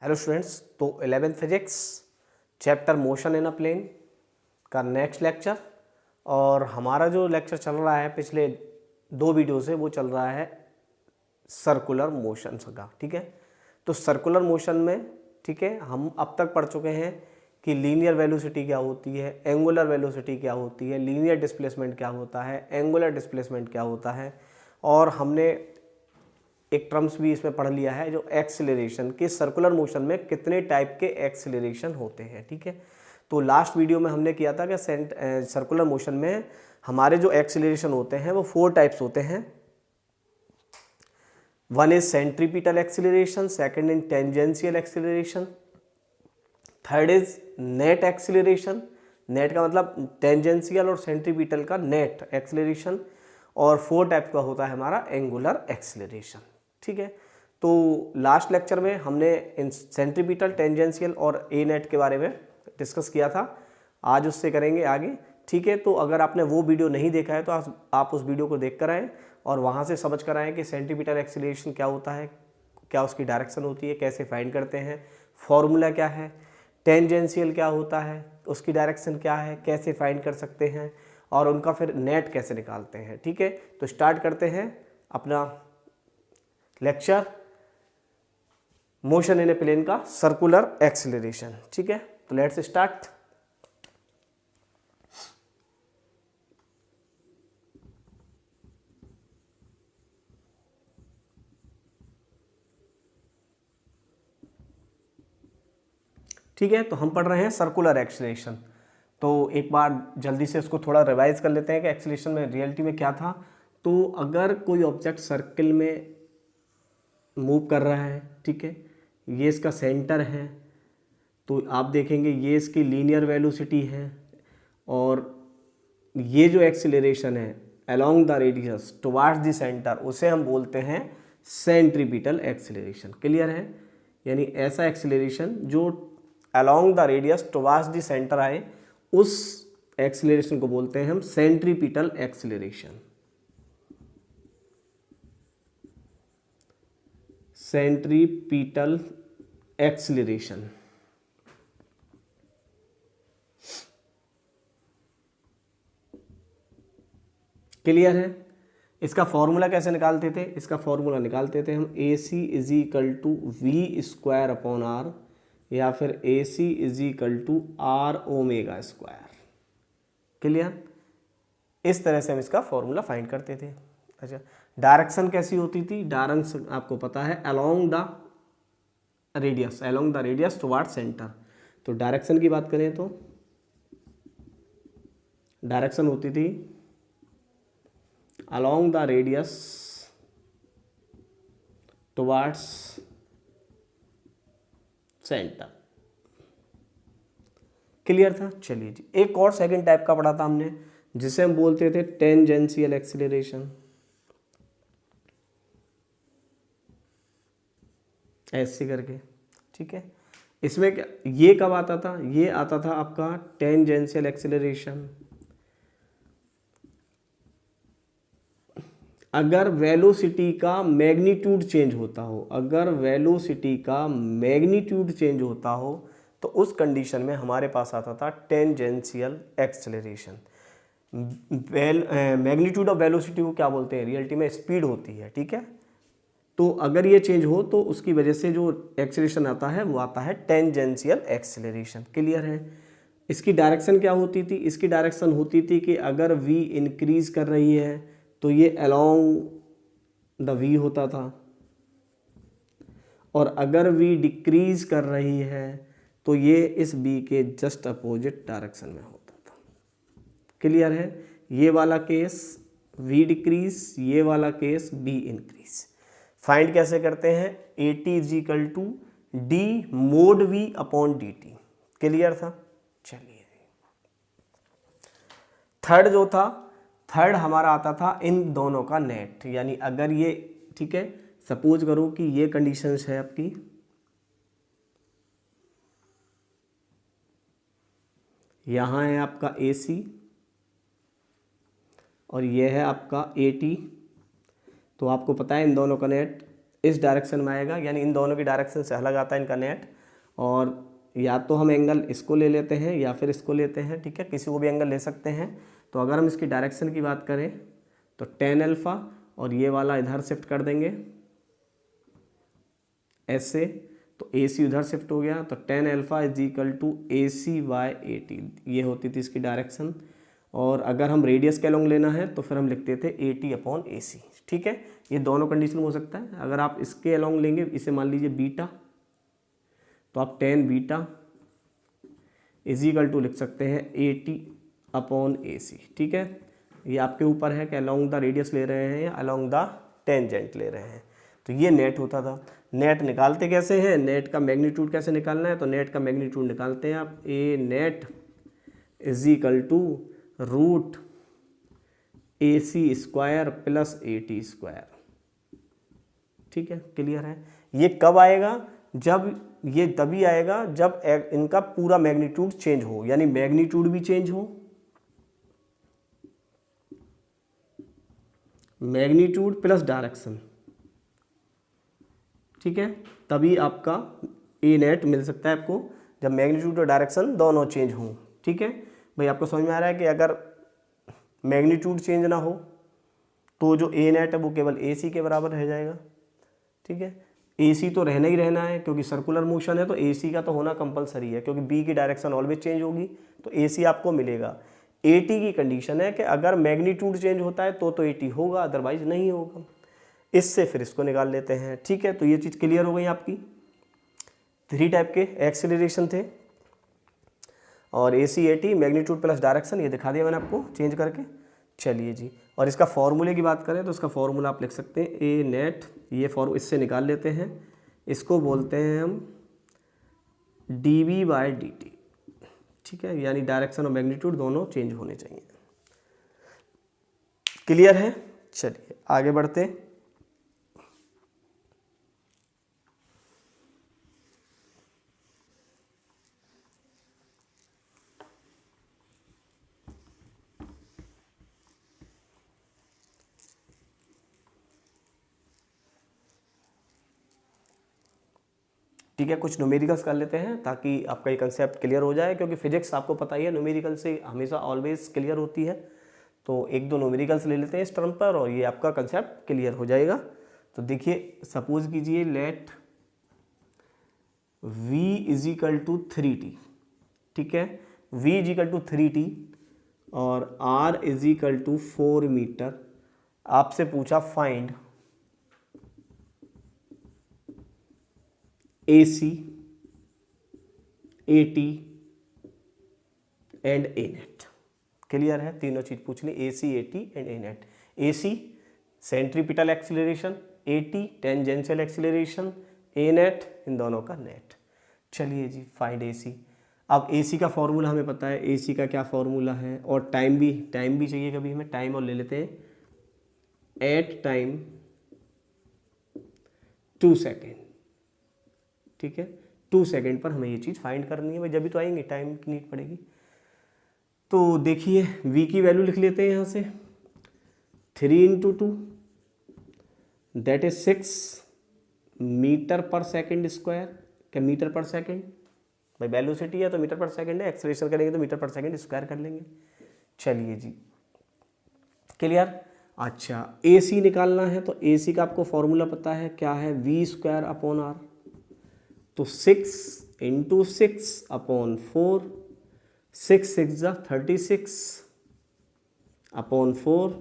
Hello students, तो 11th physics chapter motion in a plane का next lecture. और हमारा जो लेक्चर चल रहा है पिछले 2 वीडियो से वो चल रहा है सर्कुलर मोशन का। ठीक है, तो सर्कुलर मोशन में ठीक है हम अब तक पढ़ चुके हैं कि लीनियर वेलोसिटी क्या होती है, एंगुलर वेलोसिटी क्या होती है, लीनियर डिस्प्लेसमेंट क्या होता है, एंगुलर डिस्प्लेसमेंट क्या होता है, और हमने एक टर्म्स भी इसमें पढ़ लिया है जो एक्सीलरेशन के। सर्कुलर मोशन में कितने टाइप के एक्सीलरेशन होते हैं। ठीक है, तो लास्ट वीडियो में हमने किया था कि सर्कुलर मोशन में हमारे जो एक्सीलरेशन होते हैं वो 4 टाइप्स होते हैं। One is centripetal acceleration, second is tangential acceleration, third is net acceleration, net का मतलब टेंजेंशियल और सेंट्रीपिटल का नेट एक्सीलरेशन, और 4 टाइप का होता है हमारा एंगुलर एक्सीलरेशन। ठीक है, तो लास्ट लेक्चर में हमने इन सेंट्रीपिटल, टेंजेंशियल और ए नेट के बारे में डिस्कस किया था। आज उससे करेंगे आगे। ठीक है, तो अगर आपने वो वीडियो नहीं देखा है तो आप उस वीडियो को देख कर आएँ और वहाँ से समझ कर आएँ कि सेंट्रीपिटल एक्सीलरेशन क्या होता है, क्या उसकी डायरेक्शन होती है, कैसे फाइंड करते हैं, फॉर्मूला क्या है, टेंजेंशियल क्या होता है, उसकी डायरेक्शन क्या है, कैसे फाइंड कर सकते हैं, और उनका फिर नेट कैसे निकालते हैं। ठीक है, तो स्टार्ट करते हैं अपना lecture motion in a plane का सर्कुलर एक्सीलरेशन। ठीक है, तो लेट्स स्टार्ट। ठीक है, तो हम पढ़ रहे हैं सर्कुलर एक्सीलरेशन। तो एक बार जल्दी से इसको थोड़ा रिवाइज कर लेते हैं कि एक्सीलरेशन में रियलिटी में क्या था। तो अगर कोई ऑब्जेक्ट सर्कल में मूव कर रहा है, ठीक है, ये इसका सेंटर है, तो आप देखेंगे ये इसकी लीनियर वेलोसिटी है, और ये जो एक्सीलरेशन है along the radius towards the centre उसे हम बोलते हैं सेंट्रीपिटल एक्सीलरेशन। क्लियर है? यानी ऐसा एक्सीलरेशन जो along the radius towards the centre आए उस एक्सीलरेशन को बोलते हैं हम centripetal acceleration. Centripetal acceleration. Clear है? इसका फॉर्मूला कैसे निकालते थे? इसका फॉर्मूला निकालते थे हम A C is equal to V square upon R, या फिर A C is equal to are omega square. Clear? इस तरह से हम इसका फॉर्मूला फाइंड करते थे। अच्छा, डायरेक्शन कैसी होती थी? डायरेक्शन आपको पता है along the radius toward centre. तो डायरेक्शन की बात करें तो डायरेक्शन होती थी along the radius towards center। Clear था? चलिए जी, एक और सेकंड टाइप का पढ़ा था हमने जिसे हम बोलते थे टेंजेंशियल एक्सीलरेशन। ऐसे करके, ठीक है। इसमें क्या, ये कब आता था? ये आता था आपका टेंजेंशियल एक्सीलरेशन अगर वेलोसिटी का मैग्नीट्यूड चेंज होता हो। अगर वेलोसिटी का मैग्नीट्यूड चेंज होता हो तो उस कंडीशन में हमारे पास आता था tangential acceleration. Magnitude of velocity को क्या बोलते हैं? रियलिटी में स्पीड होती है। ठीक है, तो अगर ये चेंज हो तो उसकी वजह से जो एक्सेलरेशन आता है वो आता है टेंजेंशियल एक्सेलरेशन। क्लियर है? इसकी डायरेक्शन क्या होती थी? इसकी डायरेक्शन होती थी कि अगर v इंक्रीज कर रही है तो ये अलोंग द v होता था, और अगर v डिक्रीज कर रही है तो ये इस b के जस्ट अपोजिट डायरेक्शन में होता था। क्लियर है? ये वाला केस v डिक्रीज, ये वाला केस b इंक्रीज। फाइंड कैसे करते हैं? A t is equal to d mod v upon d t. Clear था? चलिए, थर्ड जो था, थर्ड हमारा आता था इन दोनों का नेट। यानी अगर ये, ठीक है, सपोज करो कि ये कंडीशंस है आपकी, यहाँ है आपका ए सी और ये है आपका ए टी। तो आपको पता है इन दोनों का नेट इस डायरेक्शन में आएगा, यानी इन दोनों की डायरेक्शन से अलग आता है इनका नेट। और या तो हम एंगल इसको ले लेते हैं या फिर इसको लेते हैं, ठीक है, किसी को भी एंगल ले सकते हैं। तो अगर हम इसकी डायरेक्शन की बात करें तो tan अल्फ़ा, और ये वाला इधर शिफ्ट कर देंगे ऐसे, तो AC उधर शिफ्ट हो गया, तो tan alpha is equal to AC/AT, ये होती थी इसकी डायरेक्शन। और अगर हम रेडियस के अलोंग लेना है तो फिर हम लिखते थे AT/AC, ठीक है। ये दोनों कंडीशन हो सकता है। अगर आप इसके अलोंग लेंगे, इसे मान लीजिए बीटा, तो आप tan beta is equal to लिख सकते हैं AT/AC, ठीक है। ये आपके ऊपर है कि अलोंग द रेडियस ले रहे हैं या अलोंग द टेंजेंट ले रहे हैं। तो ये नेट होता था। नेट निकालते कैसे हैं, नेट का मैग्नीट्यूड कैसे निकालना है, तो नेट का मैग्नीट्यूड निकालते हैं आप A net is equal to root AC square plus AT square, ठीक है, क्लियर है। ये कब आएगा, जब ये तभी आएगा जब इनका पूरा मैग्नीट्यूड चेंज हो, यानी मैग्नीट्यूड भी चेंज हो, मैग्नीट्यूड प्लस डायरेक्शन, ठीक है, तभी आपका ए नेट मिल सकता है आपको, जब मैग्नीट्यूड और डायरेक्शन दोनों चेंज हों, ठीक है। भाई आपको समझ में आ रहा है कि अगर मैग्नीट्यूड चेंज ना हो तो जो ए नेट है वो केवल AC के बराबर रह जाएगा, ठीक है। AC तो रहना ही रहना है, क्योंकि सर्कुलर मोशन है तो AC का तो होना कंपलसरी है, क्योंकि B की डायरेक्शन ऑलवेज चेंज होगी, तो AC आपको मिलेगा। AT की कंडीशन है कि अगर मैग्नीट्यूड चेंज होता है तो AT होगा, अदरवाइज नहीं होगा। इससे फिर इसको निकाल लेते हैं, ठीक है। तो ये चीज़ क्लियर हो गई आपकी। 3 टाइप के एक्सेलरेशन थे, और AC AT magnitude plus direction ये दिखा दिया मैंने आपको चेंज करके। चलिए जी, और इसका फॉर्मूले की बात करें तो इसका फॉर्मूला आप लिख सकते हैं ए नेट, ये इससे निकाल लेते हैं, इसको बोलते हैं हम dV/dt, ठीक है, यानी डायरेक्शन और मैग्नीट्यूड दोनों चेंज होने चाहिए। क्लियर है, चलिए आगे बढ़ते हैं। ठीक है, कुछ न्यूमेरिकल्स कर लेते हैं ताकि आपका ये कंसेप्ट क्लियर हो जाए, क्योंकि फिजिक्स आपको पता ही है न्यूमेरिकल से हमेशा ऑलवेज क्लियर होती है। तो 1-2 न्यूमेरिकल्स ले लेते हैं इस टर्म पर और ये आपका कंसेप्ट क्लियर हो जाएगा। तो देखिए, सपोज कीजिए let V is equal to 3T, ठीक है, V is equal to 3T और R is equal to 4 metre. आपसे पूछा find AC, AT and A net. Clear है, तीनों चीज पूछ ली, AC, AT and A net. AC centripetal acceleration, AT tangential acceleration, A net इन दोनों का नेट। चलिए जी, फाइंड AC। अब AC का फॉर्मूला हमें पता है, AC का क्या फॉर्मूला है, और टाइम भी चाहिए कभी हमें, टाइम और ले लेते हैं एट टाइम 2 सेकेंड, ठीक है। 2 सेकेंड पर हमें ये चीज़ फाइंड करनी है भाई, जब भी तो आएंगे, टाइम की नीड पड़ेगी। तो देखिए V की वैल्यू लिख लेते हैं यहाँ से, 3 × 2 दैट इज 6 मीटर पर सेकेंड स्क्वायर। क्या मीटर पर सेकेंड, भाई वेलोसिटी है तो मीटर पर सेकेंड है, एक्सेलरेशन करेंगे तो मीटर पर सेकेंड स्क्वायर कर लेंगे। चलिए जी, क्लियर। अच्छा, AC निकालना है तो AC का आपको फॉर्मूला पता है, क्या है, V²/R। तो 6 × 6/4, 6 6 36 / 4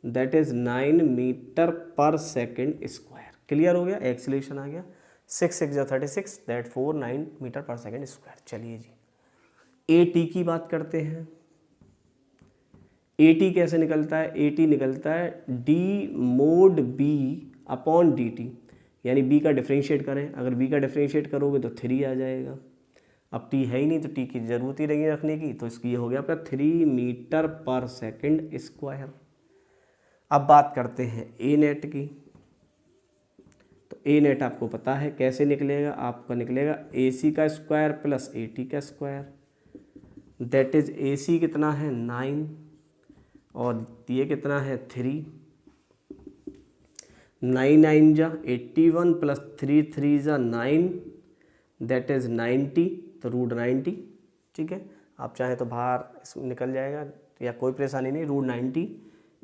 दैट इज 9 मीटर पर सेकेंड स्क्वायर। क्लियर हो गया, एक्सीलरेशन आ गया, 6 6 36 दैट 4 9 मीटर पर सेकेंड स्क्वायर। चलिए जी, AT की बात करते हैं। AT कैसे निकलता है, AT निकलता है D mod B/dt, यानी B का डिफरेंशिएट करें, अगर B का डिफरेंशिएट करोगे तो 3 आ जाएगा। अब T है ही नहीं तो T की ज़रूरत ही नहीं रखने की, तो इसकी ये हो गया आपका 3 मीटर पर सेकेंड स्क्वायर। अब बात करते हैं A नेट की। तो A नेट आपको पता है कैसे निकलेगा, आपका निकलेगा AC का स्क्वायर प्लस AT का स्क्वायर, दैट इज AC कितना है 9 और ये कितना है 3, 9 9 जा 81 प्लस 3 3 जा 9, दैट इज़ 90, तो रूट 90। ठीक है, आप चाहें तो बाहर इसमें निकल जाएगा या कोई परेशानी नहीं, रूट 90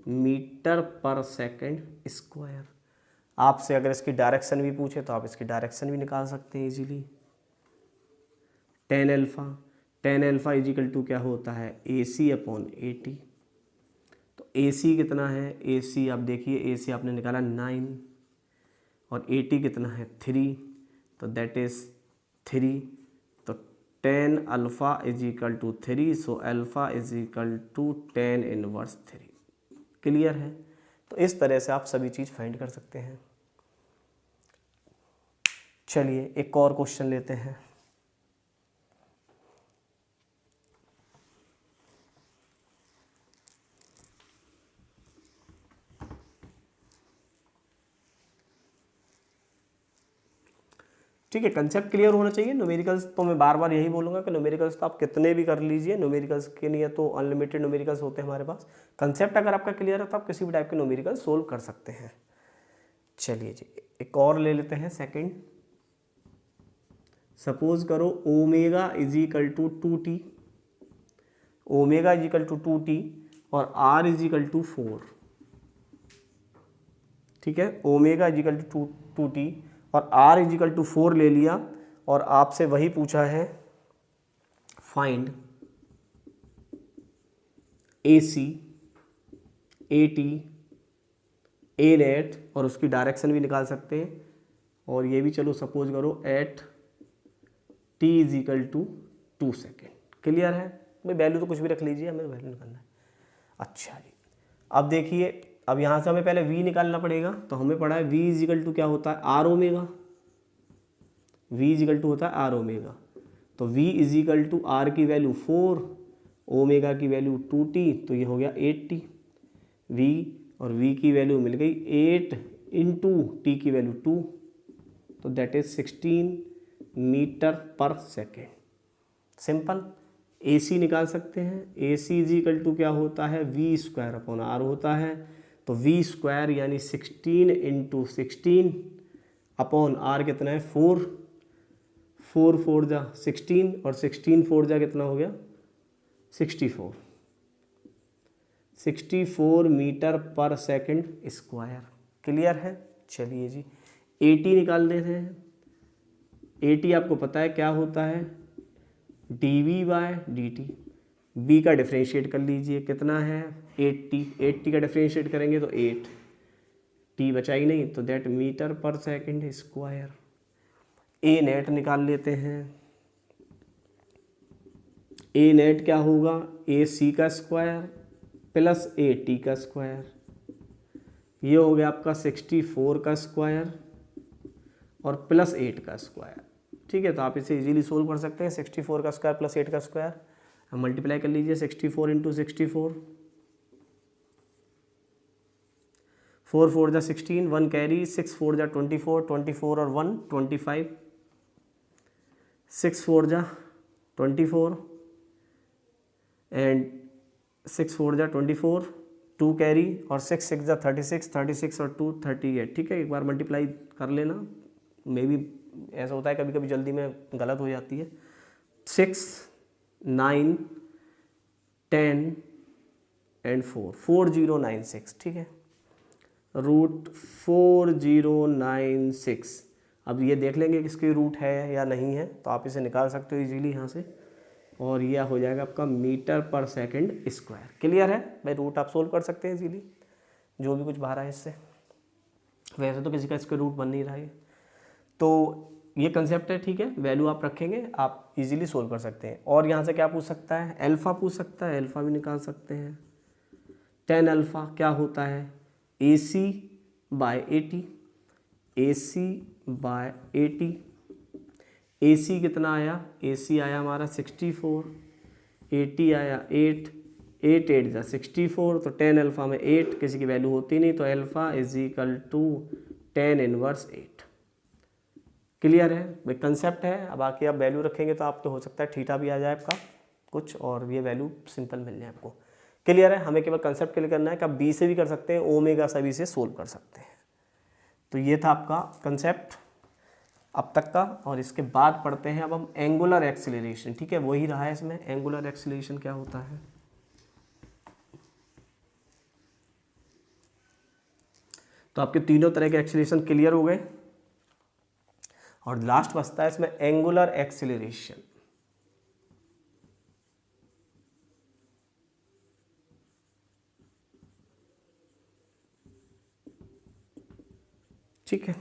मीटर पर सेकंड स्क्वायर। आपसे अगर इसकी डायरेक्शन भी पूछे तो आप इसकी डायरेक्शन भी निकाल सकते हैं easily. Tan alpha is equal to क्या होता है, AC अपॉन AT। तो AC कितना है, AC आप देखिए, AC आपने निकाला 9 और AT कितना है 3, तो दैट इज़ 3। तो 10 alpha is equal to 3, so alpha is equal to 10 inverse 3। Clear है? तो इस तरह से आप सभी चीज़ फाइंड कर सकते हैं। चलिए एक और क्वेश्चन लेते हैं। ठीक है, कंसेप्ट क्लियर होना चाहिए। न्यूमेरिकल्स तो मैं बार बार यही बोलूँगा कि न्यूमेरिकल्स तो आप कितने भी कर लीजिए, न्यूमेरिकल्स के लिए तो अनलिमिटेड न्यूमेरिकल्स होते हैं हमारे पास। कंसेप्ट अगर आपका क्लियर है तो आप किसी भी टाइप के न्यूमेरिकल सोल्व कर सकते हैं। चलिए जी एक और ले लेते हैं सेकंड। सपोज करो omega is equal to 2t, omega is equal to 2t और r इज इक्वल टू 4। ठीक है, omega is equal to 2t और r इज इक्वल टू 4 ले लिया और आपसे वही पूछा है find AC, AT, A net, और उसकी डायरेक्शन भी निकाल सकते हैं। और ये भी चलो सपोज करो at t is equal to 2 second. Clear है भाई, वैल्यू तो कुछ भी रख लीजिए, हमें वैल्यू निकालना है। अच्छा जी, अब देखिए, अब यहाँ से हमें पहले v निकालना पड़ेगा। तो हमें पड़ा है v इज इक्वल टू क्या होता है, r omega. v is equal to होता है r ओमेगा। तो v is equal to r की वैल्यू 4, ओमेगा की वैल्यू 2t, तो ये हो गया 8t। v और v की वैल्यू मिल गई 8 इंटू t की वैल्यू 2, तो दैट इज 16 मीटर पर सेकेंड। सिंपल। AC निकाल सकते हैं। AC इज इक्वल टू क्या होता है, v स्क्वायर अपॉन r होता है। तो v स्क्वायर यानी 16 इंटू 16 अपॉन r कितना है 4, 4 4 जा 16 और 16 4 जा कितना हो गया 64, 64 मीटर पर सेकंड स्क्वायर। क्लियर है? चलिए जी AT निकाल लेते हैं। AT आपको पता है क्या होता है, dv/dt। b का डिफ्रेंशिएट कर लीजिए, कितना है 8t, 8t का डिफ्रेंशिएट करेंगे तो 8, t बचा ही नहीं, तो दैट मीटर पर सेकंड स्क्वायर। A नेट निकाल लेते हैं। A नेट क्या होगा, AC का स्क्वायर प्लस AT का स्क्वायर, ये हो गया आपका 64 का स्क्वायर और प्लस 8 का स्क्वायर। ठीक है, तो आप इसे इजीली सोल्व कर सकते हैं। 64 का स्क्वायर प्लस 8 का स्क्वायर, हम मल्टीप्लाई कर लीजिए 64 इंटू 64, 4 4 जा 16, 1 कैरी, 6 4 जा 24, 24 और 1 25, 6 4 जा 24 एंड 6 4 जा 24, 2 कैरी और 6 6 जा 36, 36 और 2 38। ठीक है, एक बार मल्टीप्लाई कर लेना, मे भी ऐसा होता है कभी कभी जल्दी में गलत हो जाती है। 6 9 10 एंड 4 4096। ठीक है, रूट 4096। अब ये देख लेंगे कि इसकी रूट है या नहीं है, तो आप इसे निकाल सकते हो इजीली यहाँ से, और यह हो जाएगा आपका मीटर पर सेकंड स्क्वायर। क्लियर है भाई, रूट आप सोल्व कर सकते हैं इजीली, जो भी कुछ बाहर है इससे। वैसे तो किसी का इसका रूट बन नहीं रहा है, तो ये कंसेप्ट है। ठीक है, वैल्यू आप रखेंगे, आप इजीली सोल्व कर सकते हैं। और यहाँ से क्या पूछ सकता है, अल्फ़ा पूछ सकता है, अल्फ़ा भी निकाल सकते हैं। 10 अल्फ़ा क्या होता है, AC/AT, AC/AT। AC कितना आया, AC आया हमारा 64, AT आया 8, 8 8 जा 64, तो 10 अल्फ़ा में 8 किसी की वैल्यू होती नहीं, तो alpha is equal to 10 inverse 8। Clear है भाई, कंसेप्ट है। अब बाकी आप वैल्यू रखेंगे तो आपको हो सकता है थीटा भी आ जाए आपका कुछ, और ये वैल्यू सिंपल मिल जाए आपको। क्लियर है, हमें केवल कंसेप्ट क्लियर करना है कि आप बी से भी कर सकते हैं, ओमेगा सभी से सोल्व कर सकते हैं। तो ये था आपका कंसेप्ट अब तक का। और इसके बाद पढ़ते हैं अब हम एंगुलर एक्सीलरेशन। ठीक है, वही रहा है इसमें, एंगुलर एक्सीलरेशन क्या होता है। तो आपके तीनों तरह के एक्सीलरेशन क्लियर हो गए और लास्ट बचता है इसमें एंगुलर एक्सीलरेशन। ठीक है,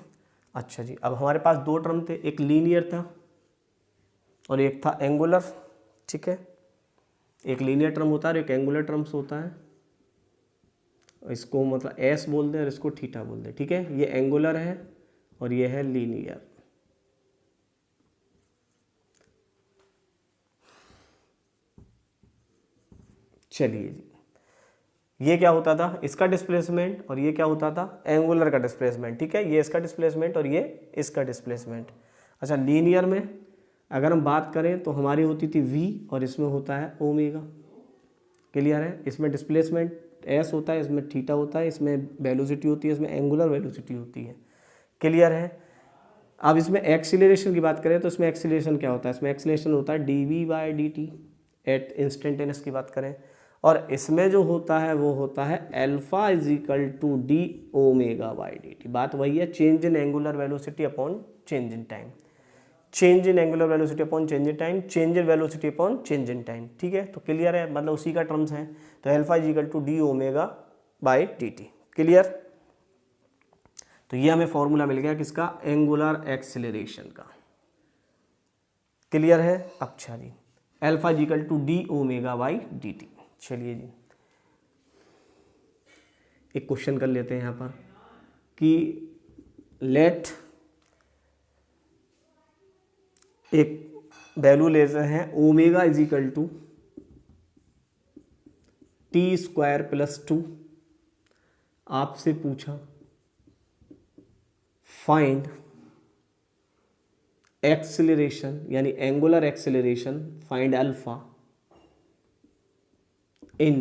अच्छा जी, अब हमारे पास दो टर्म थे, एक लीनियर था और एक था एंगुलर। ठीक है, एक लीनियर टर्म होता है और एक एंगुलर टर्म्स होता है। इसको मतलब एस बोल दें और इसको थीटा बोल दें। ठीक है, ये एंगुलर है और ये है लीनियर। चलिए जी, ये क्या होता था, इसका डिस्प्लेसमेंट, और ये क्या होता था, एंगुलर का डिस्प्लेसमेंट। ठीक है, ये इसका डिस्प्लेसमेंट और ये इसका डिस्प्लेसमेंट। अच्छा, लीनियर में अगर हम बात करें तो हमारी होती थी v और इसमें होता है ओमेगा। क्लियर है, इसमें डिस्प्लेसमेंट s होता है, इसमें थीटा होता है, इसमें वेलोसिटी होती है, इसमें एंगुलर वेलोसिटी होती है। क्लियर है। अब इसमें एक्सीलरेशन की बात करें तो इसमें एक्सीलरेशन क्या होता है, इसमें एक्सीलरेशन होता है dv/dt एट इंस्टेंटेनियस की बात करें। और इसमें जो होता है वो होता है alpha is equal to D ओमेगा/dt। बात वही है, change in angular velocity upon change in time, change in angular velocity upon change in time, change in velocity upon change in time. ठीक है, तो क्लियर है, मतलब उसी का टर्म्स है। तो alpha is equal to D ओमेगा/dt। क्लियर। तो ये हमें फॉर्मूला मिल गया किसका, एंगुलर एक्सीलरेशन का। क्लियर है। अच्छा जी, alpha is equal to D ओमेगा/dt। चलिए जी, एक क्वेश्चन कर लेते हैं यहाँ पर कि लेट एक वैल्यू ले रहे हैं omega is equal to t² + 2। आपसे पूछा फाइंड एक्सीलरेशन यानी angular acceleration, find alpha in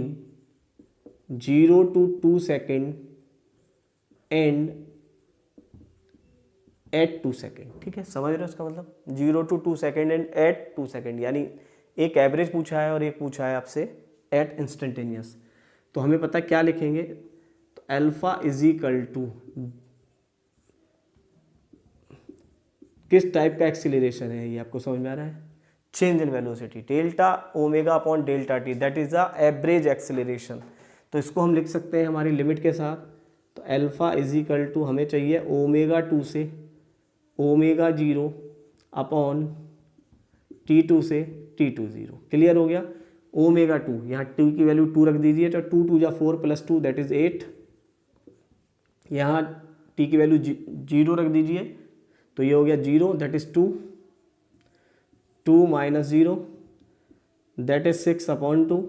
0 to 2 second and at 2 second. ठीक है, समझ रहे हो इसका मतलब, 0 to 2 second and at 2 second, यानी एक एवरेज पूछा है और एक पूछा है आपसे एट इंस्टेंटेनियस। तो हमें पता क्या लिखेंगे, तो अल्फा इज इक्वल टू किस टाइप का एक्सीलरेशन है ये आपको समझ में आ रहा है, change in velocity, delta omega upon delta T, that is the average acceleration. तो इसको हम लिख सकते हैं हमारी लिमिट के साथ। तो अल्फा इज इक्वल टू हमें चाहिए ओमेगा 2 से ओमेगा 0 अपॉन t2 से t2 0। क्लियर हो गया। ओमेगा 2, यहाँ t की वैल्यू 2 रख दीजिए, तो 2 2 = 4 + 2 दैट इज 8। यहाँ t की वैल्यू 0 रख दीजिए, तो ये हो गया 0 that is 2, 2 - 0 that is 6/2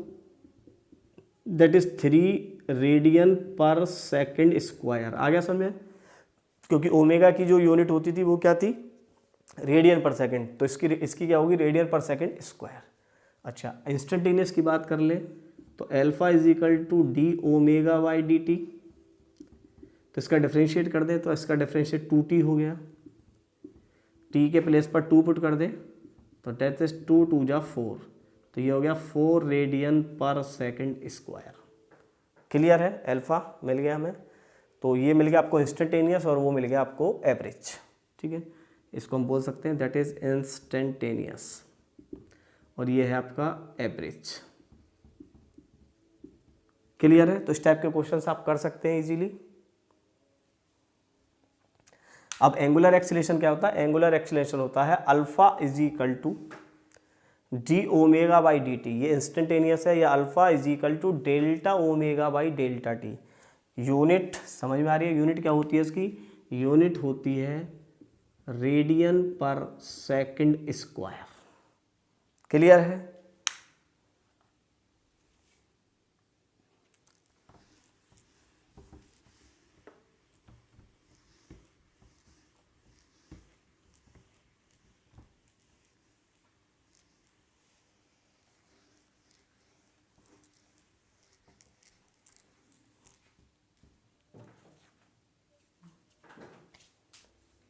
that is 3 रेडियन/सेकंड²। आ गया समझ में, क्योंकि ओमेगा की जो यूनिट होती थी वो क्या थी, रेडियन पर सेकंड, तो इसकी क्या होगी, रेडियन/सेकंड²। अच्छा, इंस्टेंटेनियस की बात कर ले तो alpha is equal to D ओमेगा/dt। तो इसका डिफरेंशिएट कर दें तो इसका डिफरेंशिएट 2t हो गया, t के प्लेस पर 2 पुट कर दें तो दैट इज 2 2 = 4, तो ये हो गया 4 रेडियन/सेकंड²। क्लियर है, अल्फा मिल गया हमें। तो ये मिल गया आपको इंस्टेंटेनियस और वो मिल गया आपको एवरेज। ठीक है, इसको हम बोल सकते हैं दैट इज इंस्टेंटेनियस और ये है आपका एवरेज। क्लियर है। तो इस टाइप के क्वेश्चंस आप कर सकते हैं इजीली। अब एंगुलर एक्सीलरेशन क्या होता है, एंगुलर एक्सीलरेशन होता है alpha is equal to D ओमेगा/dt। ये इंस्टेंटेनियस है, या alpha is equal to delta ओमेगा/डेल्टा टी। यूनिट समझ में आ रही है, यूनिट क्या होती है इसकी, यूनिट होती है रेडियन/सेकंड²। क्लियर है।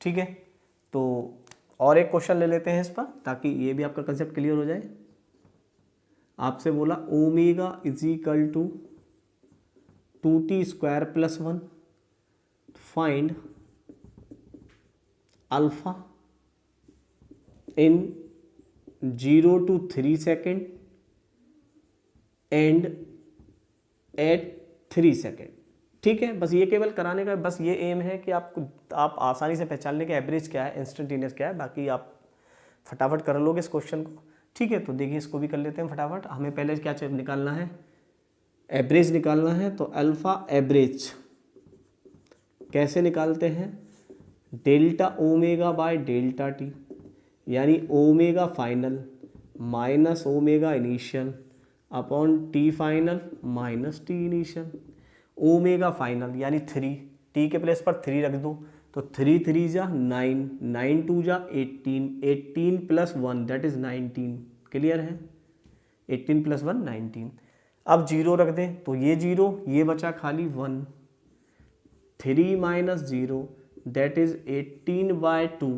ठीक है, तो और एक क्वेश्चन ले लेते हैं इस पर, ताकि ये भी आपका कंसेप्ट क्लियर हो जाए। आपसे बोला omega is equal to 2t² + 1, find alpha in 0 to 3 second and at 3 second. ठीक है, बस ये केवल कराने का बस ये एम है कि आप आसानी से पहचान लें कि एवरेज क्या है, इंस्टेंटेनियस क्या है, बाकी आप फटाफट कर लोगे इस क्वेश्चन को। ठीक है, तो देखिए इसको भी कर लेते हैं फटाफट। हमें पहले क्या निकालना है, एवरेज निकालना है। तो अल्फा एवरेज कैसे निकालते हैं, delta omega by delta T, यानी omega final minus omega initial upon T final minus T initial. Omega final यानी 3, टी के प्लेस पर 3 रख दो, तो 3 3 जा 9, 9 2 जा 18, 18 + 1 दैट इज 19। क्लियर है, 18 + 1 19। अब 0 रख दें, तो ये 0, ये बचा खाली 1, 3 - 0 that is 18/2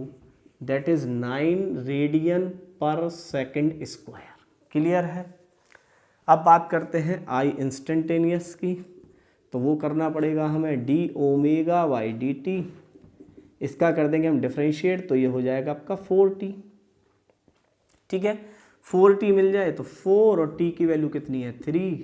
that is 9 radian पर सेकेंड स्क्वायर। क्लियर है। अब बात करते हैं आई इंस्टेंटेनियस की, तो वो करना पड़ेगा हमें D omega by D T. इसका कर देंगे हम डिफरेंशिएट, तो ये हो जाएगा आपका 4t। ठीक है, 4t मिल जाए तो 4 और t की वैल्यू कितनी है 3,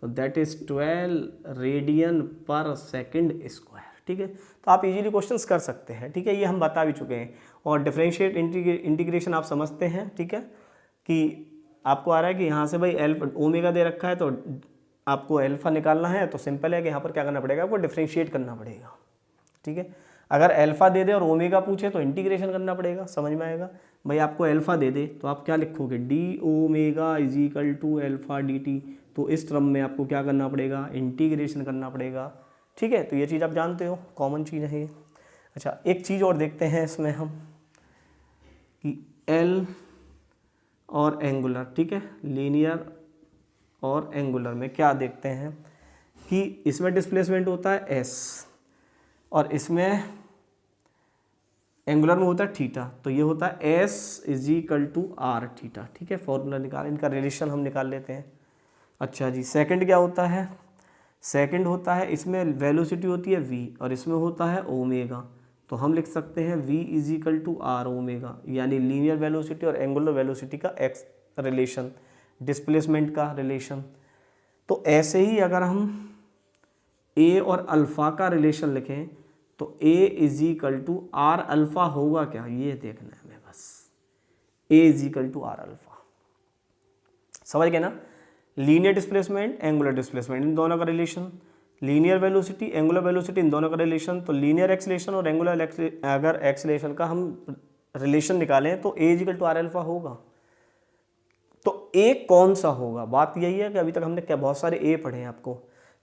तो दैट इज 12 रेडियन पर सेकेंड स्क्वायर। ठीक है, तो आप इजीली क्वेश्चंस कर सकते हैं। ठीक है, ये हम बता भी चुके हैं। और डिफरेंशिएट इंटीग्रेशन आप समझते हैं। ठीक है, कि आपको आ रहा है कि यहाँ से भाई ओमेगा दे रखा है, तो आपको अल्फा निकालना है, तो सिंपल है कि यहाँ पर क्या करना पड़ेगा, आपको डिफरेंशिएट करना पड़ेगा। ठीक है, अगर अल्फा दे दे और ओमेगा पूछे तो इंटीग्रेशन करना पड़ेगा। समझ में आएगा। भाई आपको अल्फा दे दे तो आप क्या लिखोगे, d omega is equal to alpha d t. तो इस क्रम में आपको क्या करना पड़ेगा, इंटीग्रेशन करना पड़ेगा। ठीक है, तो ये चीज़ आप जानते हो, कॉमन चीज़ है ये। अच्छा, एक चीज़ और देखते हैं इसमें हम कि एल और एंगुलर, ठीक है, लीनियर और एंगुलर में क्या देखते हैं कि इसमें डिस्प्लेसमेंट होता है एस और इसमें एंगुलर में होता है थीटा। तो ये होता है s is equal to r theta. ठीक है, फॉर्मूला निकाल, इनका रिलेशन हम निकाल लेते हैं। अच्छा जी, सेकंड क्या होता है, सेकंड होता है इसमें वेलोसिटी होती है v और इसमें होता है ओमेगा। तो हम लिख सकते हैं v is equal to are omega, यानी लीनियर वेलोसिटी और एंगुलर वेलोसिटी का एक्स रिलेशन, डिस्प्लेसमेंट का रिलेशन। तो ऐसे ही अगर हम a और अल्फ़ा का रिलेशन लिखें तो a is equal to R alpha होगा क्या, ये देखना है हमें बस। a is equal to R alpha, समझ गए ना। लीनियर डिस्प्लेसमेंट, एंगुलर डिस्प्लेसमेंट, इन दोनों का relation, linear velocity, angular velocity, इन दोनों का रिलेशन। तो लीनियर एक्सीलरेशन और एंगुलर अगर एक्सीलरेशन का हम रिलेशन निकालें तो a is equal to R alpha होगा। तो a कौन सा होगा, बात यही है कि अभी तक हमने क्या बहुत सारे a पढ़े हैं आपको,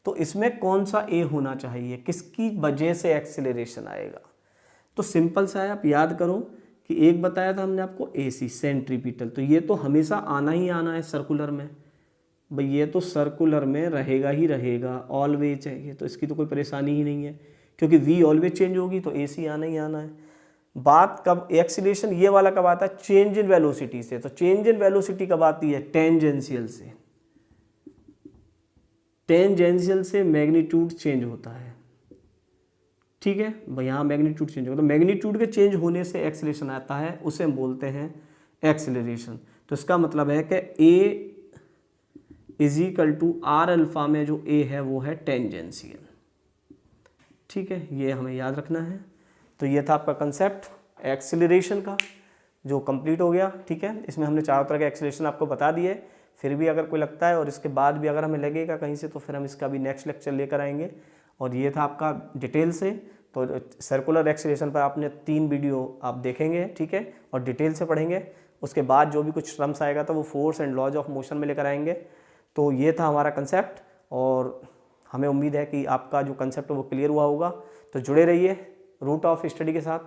तो इसमें कौन सा a होना चाहिए, किसकी वजह से एक्सीलरेशन आएगा। तो सिंपल सा है, आप याद करो कि एक बताया था हमने आपको AC सेंट्रीपिटल, तो ये तो हमेशा आना ही आना है सर्कुलर में। भाई ये तो सर्कुलर में रहेगा ही रहेगा, ऑलवेज है ये, तो इसकी तो कोई परेशानी ही नहीं है, क्योंकि v ऑलवेज चेंज होगी तो AC आना ही आना है। बात कब एक्सीलरेशन ये वाला कब आता है, चेंज इन वेलोसिटी से। तो चेंज इन वेलोसिटी कब आती है, टेंजेंशियल से। टेंजेंशियल से मैग्नीट्यूड चेंज होता है। ठीक है भाई, यहाँ मैग्नीट्यूड चेंज होगा, तो मैग्नीट्यूड के चेंज होने से एक्सीलरेशन आता है, उसे हम बोलते हैं एक्सीलरेशन। तो इसका मतलब है कि a is equal to r alpha में जो a है वो है टेंजेंशियल। ठीक है, ये हमें याद रखना है। तो ये था आपका कंसेप्ट एक्सीलरेशन का, जो कंप्लीट हो गया। ठीक है, इसमें हमने चारों तरह के एक्सीलरेशन आपको बता दिए। फिर भी अगर कोई लगता है और इसके बाद भी अगर हमें लगेगा कहीं से, तो फिर हम इसका भी नेक्स्ट लेक्चर लेकर आएंगे। और ये था आपका डिटेल से, तो सर्कुलर एक्सीलरेशन पर आपने 3 वीडियो आप देखेंगे। ठीक है, और डिटेल से पढ़ेंगे। उसके बाद जो भी कुछ टर्म्स आएगा तो वो force and laws of motion में लेकर आएंगे। तो ये था हमारा कंसेप्ट, और हमें उम्मीद है कि आपका जो कंसेप्ट है वो क्लियर हुआ होगा। तो जुड़े रहिए रूट ऑफ स्टडी के साथ,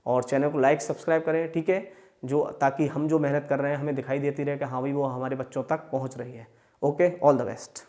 और चैनल को लाइक सब्सक्राइब करें। ठीक है, जो ताकि हम जो मेहनत कर रहे हैं हमें दिखाई देती रहे कि हाँ भाई वो हमारे बच्चों तक पहुंच रही है। Okay, all the best.